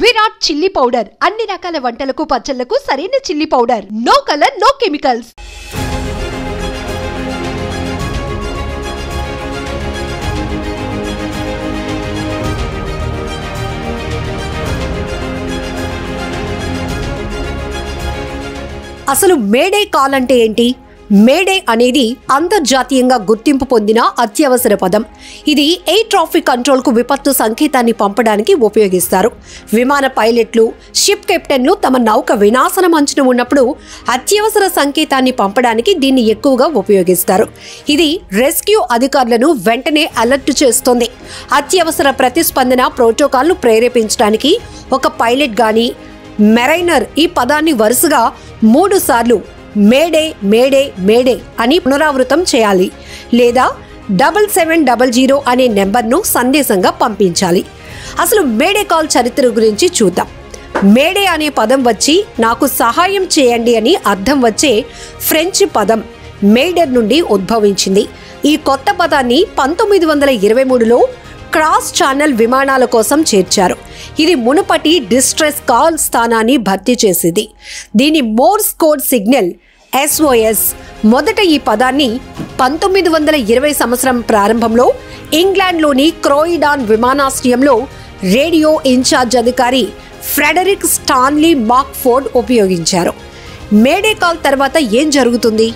Virat chilli powder అన్ని రకాల వంటలకు పచ్చళ్లకు సరైన chilli powder. No colour, no chemicals. అసలు మేడే కాల్ అంటే ఏంటి? మేడే అనేది అంతర్జాతీయంగా గుర్తింపు పొందిన అత్యవసర పదం. ఇది ఎయిర్ ట్రాఫిక్ కంట్రోల్కు విపత్తు సంకేతాన్ని పంపడానికి ఉపయోగిస్తారు. విమాన పైలట్లు, షిప్ కెప్టెన్లు తమ నౌక వినాశనం అంచున ఉన్నప్పుడు అత్యవసర సంకేతాన్ని పంపడానికి దీన్ని ఎక్కువగా ఉపయోగిస్తారు. ఇది రెస్క్యూ అధికారులను వెంటనే అలర్ట్ చేస్తుంది. అత్యవసర ప్రతిస్పందన ప్రోటోకాల్ను ప్రేరేపించడానికి ఒక పైలట్ గాని మెరైనర్ ఈ పదాన్ని వరుసగా 3 సార్లు మేడే మేడే మేడే అని పునరావృతం చేయాలి, లేదా 7700 అనే నెంబర్ను సందేశంగా పంపించాలి. అసలు మేడే కాల్ చరిత్ర గురించి చూద్దాం. మేడే అనే పదం వచ్చి నాకు సహాయం చేయండి అని అర్థం వచ్చే ఫ్రెంచ్ పదం మేడర్ నుండి ఉద్భవించింది. ఈ కొత్త పదాన్ని 1923లో క్రాస్ ఛానల్ విమానాల కోసం చేర్చారు. ఇది మునుపటి డిస్ట్రెస్ కాల్ స్థానాన్ని భర్తీ చేసింది. దీని మోర్స్ కోడ్ సిగ్నల్ SOS. మొదట ఈ పదాన్ని 1920 సంవత్సరం ప్రారంభంలో ఇంగ్లాండ్లోని క్రోయిడాన్ విమానాశ్రయంలో రేడియో ఇన్ఛార్జ్ అధికారి ఫ్రెడరిక్ స్టాన్లీ మాక్ఫోర్డ్ ఉపయోగించారు. మేడే కాల్ తర్వాత ఏం జరుగుతుంది?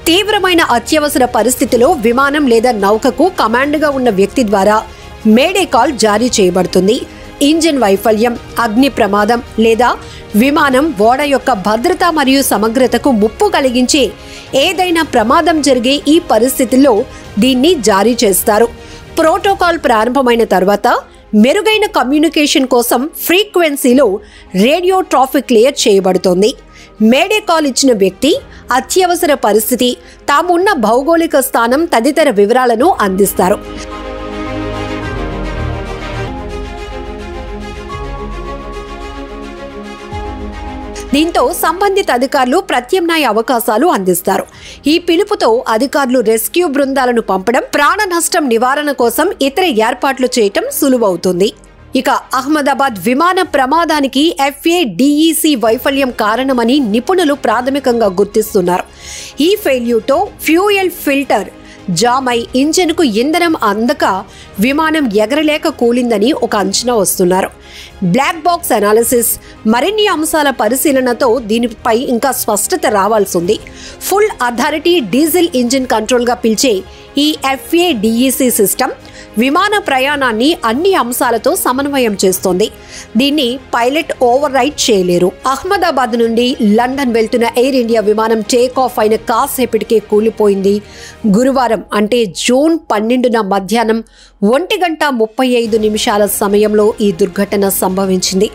తీవ్రమైన అత్యవసర పరిస్థితిలో విమానం లేదా నౌకకు కమాండ్గా ఉన్న వ్యక్తి ద్వారా మేడే కాల్ జారీ చేయబడుతుంది. ఇంజిన్ వైఫల్యం, అగ్ని ప్రమాదం లేదా విమానం ఓడ యొక్క భద్రత మరియు సమగ్రతకు ముప్పు కలిగించే ఏదైనా ప్రమాదం జరిగే ఈ పరిస్థితుల్లో దీన్ని జారీ చేస్తారు. ప్రోటోకాల్ ప్రారంభమైన తర్వాత మెరుగైన కమ్యూనికేషన్ కోసం ఫ్రీక్వెన్సీలో రేడియో ట్రాఫిక్ క్లియర్ చేయబడుతోంది. మేడే కాల్ ఇచ్చిన వ్యక్తి అత్యవసర పరిస్థితి, తామున్న భౌగోళిక స్థానం తదితర వివరాలను అందిస్తారు. దీంతో సంబంధిత అధికారులు ప్రత్యామ్నాయ అవకాశాలు అందిస్తారు. ఈ పిలుపుతో అధికారులు రెస్క్యూ బృందాలను పంపడం, ప్రాణ నష్టం నివారణ కోసం ఇతర ఏర్పాట్లు చేయటం సులువవుతుంది. ఇక అహ్మదాబాద్ విమాన ప్రమాదానికి FADEC వైఫల్యం కారణమని నిపుణులు ప్రాథమికంగా గుర్తిస్తున్నారు. ఈ ఫెయిల్యూర్తో ఫ్యూయల్ ఫిల్టర్ జామ్ అయి ఇంజన్కు ఇంధనం అందక విమానం ఎగరలేక కూలిందని ఒక అంచనా వస్తున్నారు. బ్లాక్ బాక్స్ అనాలిసిస్, మరిన్ని అంశాల పరిశీలనతో దీనిపై ఇంకా స్పష్టత రావాల్సింది. ఫుల్ అథారిటీ డీజిల్ ఇంజిన్ కంట్రోల్గా పిలిచే ఈ FADEC సిస్టమ్ విమాన ప్రయాణాన్ని అన్ని అంశాలతో సమన్వయం చేస్తోంది. దీన్ని పైలట్ ఓవర్ రైడ్ చేయలేరు. అహ్మదాబాద్ నుండి లండన్ వెళ్తున్న ఎయిర్ ఇండియా విమానం టేక్ ఆఫ్ అయిన కాసేపటికే కూలిపోయింది. గురువారం అంటే జూన్ 12న మధ్యాహ్నం 1:35 సమయంలో ఈ దుర్ఘటన సంభవించింది.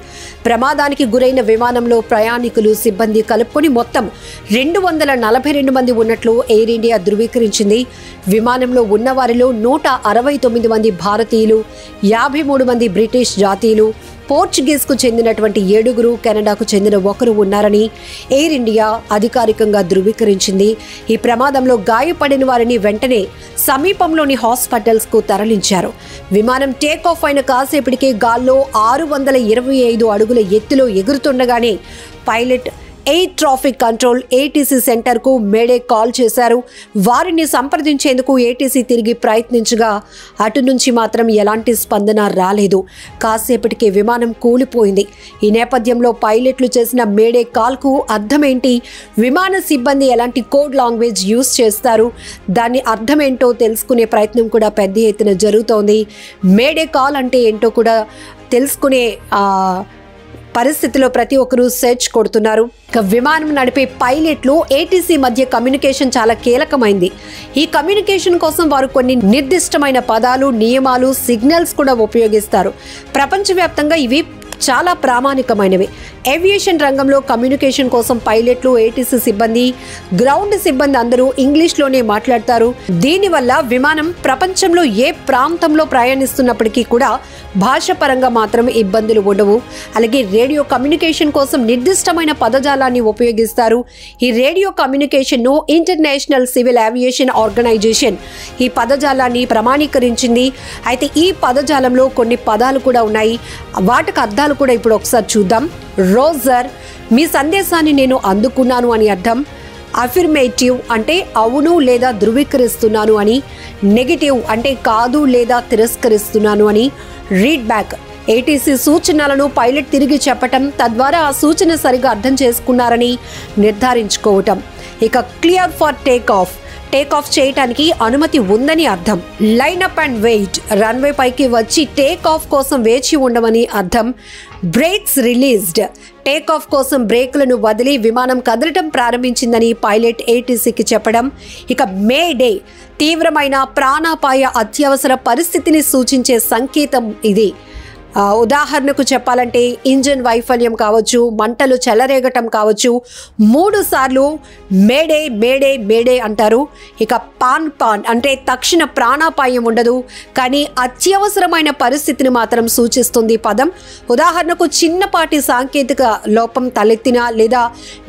ప్రమాదానికి గురైన విమానంలో ప్రయాణికులు, సిబ్బంది కలుపుకొని మొత్తం 242 మంది ఉన్నట్లు ఎయిర్ ఇండియా ధృవీకరించింది. విమానంలో ఉన్నవారిలో 169 మంది భారతీయులు, 53 మంది బ్రిటిష్ జాతీయులు, పోర్చుగీస్కు చెందినటువంటి 7, కెనడాకు చెందిన 1 ఉన్నారని ఎయిర్ ఇండియా అధికారికంగా ధృవీకరించింది. ఈ ప్రమాదంలో గాయపడిన వారిని వెంటనే సమీపంలోని హాస్పిటల్స్కు తరలించారు. విమానం టేక్ ఆఫ్ అయిన కాసేపటికే గాల్లో 625 అడుగుల ఎత్తులో ఎగురుతుండగానే pilot air traffic control ATC సెంటర్కు మేడే కాల్ చేశారు. వారిని సంప్రదించేందుకు ATC తిరిగి ప్రయత్నించగా అటు నుంచి మాత్రం ఎలాంటి స్పందన రాలేదు. కాసేపటికే విమానం కూలిపోయింది. ఈ నేపథ్యంలో పైలట్లు చేసిన మేడే కాల్కు అర్థమేంటి? విమాన సిబ్బంది ఎలాంటి కోడ్ లాంగ్వేజ్ యూజ్ చేస్తారు? దాని అర్థమేంటో తెలుసుకునే ప్రయత్నం కూడా పెద్ద ఎత్తున జరుగుతోంది. మేడే కాల్ అంటే ఏంటో కూడా తెలుసుకునే పరిస్థితిలో ప్రతి ఒక్కరూ సెర్చ్ కొడుతున్నారు. విమానం నడిపే పైలట్లు ATC మధ్య కమ్యూనికేషన్ చాలా కీలకమైంది. ఈ కమ్యూనికేషన్ కోసం వారు కొన్ని నిర్దిష్టమైన పదాలు, నియమాలు, సిగ్నల్స్ కూడా ఉపయోగిస్తారు. ప్రపంచవ్యాప్తంగా ఇవి చాలా ప్రామాణికమైనవి. ఏవియేషన్ రంగంలో కమ్యూనికేషన్ కోసం పైలట్లు, ఏటీసీ సిబ్బంది, గ్రౌండ్ సిబ్బంది అందరూ ఇంగ్లీష్లోనే మాట్లాడతారు. దీనివల్ల విమానం ప్రపంచంలో ఏ ప్రాంతంలో ప్రయాణిస్తున్నప్పటికీ కూడా భాష పరంగా మాత్రం ఇబ్బందులు ఉండవు. అలాగే రేడియో కమ్యూనికేషన్ కోసం నిర్దిష్టమైన పదజాలాన్ని ఉపయోగిస్తారు. ఈ రేడియో కమ్యూనికేషన్ను ఇంటర్నేషనల్ సివిల్ ఏవియేషన్ ఆర్గనైజేషన్ ఈ పదజాలాన్ని ప్రమాణీకరించింది. అయితే ఈ పదజాలంలో కొన్ని పదాలు కూడా ఉన్నాయి. వాటికి అర్థాలు కూడా ఇప్పుడు ఒకసారి చూద్దాం. రోజర్, మీ సందేశాన్ని నేను అందుకున్నాను అని అర్థం. అఫిర్మేటివ్ అంటే అవును లేదా ధృవీకరిస్తున్నాను అని. నెగటివ్ అంటే కాదు లేదా తిరస్కరిస్తున్నాను అని. రీడ్ బ్యాక్, ఏటీసీ సూచనలను పైలట్ తిరిగి చెప్పటం, తద్వారా ఆ సూచన సరిగా అర్థం చేసుకున్నారని నిర్ధారించుకోవటం. ఇక క్లియర్ ఫర్ టేక్ ఆఫ్ చేయటానికి అనుమతి ఉందని అర్థం. Line up and wait, runway పైకి వచ్చి టేక్ ఆఫ్ కోసం వేచి ఉండమని అర్థం. బ్రేక్స్ రిలీజ్డ్, టేక్ ఆఫ్ కోసం బ్రేక్లను వదిలి విమానం కదలటం ప్రారంభించిందని పైలట్ ఏటీసీకి చెప్పడం. ఇక మే డే, తీవ్రమైన ప్రాణాపాయ అత్యవసర పరిస్థితిని సూచించే సంకేతం ఇది. ఉదాహరణకు చెప్పాలంటే ఇంజన్ వైఫల్యం కావచ్చు, మంటలు చెలరేగటం కావచ్చు. 3 సార్లు మేడే మేడే మేడే అంటారు. ఇక పాన్ అంటే తక్షణ ప్రాణాపాయం ఉండదు, కానీ అత్యవసరమైన పరిస్థితిని మాత్రం సూచిస్తుంది పదం. ఉదాహరణకు చిన్నపాటి సాంకేతిక లోపం తలెత్తినా లేదా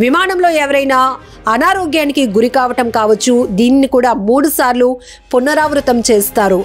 విమానంలో ఎవరైనా అనారోగ్యానికి గురి కావటం కావచ్చు. దీన్ని కూడా 3 సార్లు పునరావృతం చేస్తారు.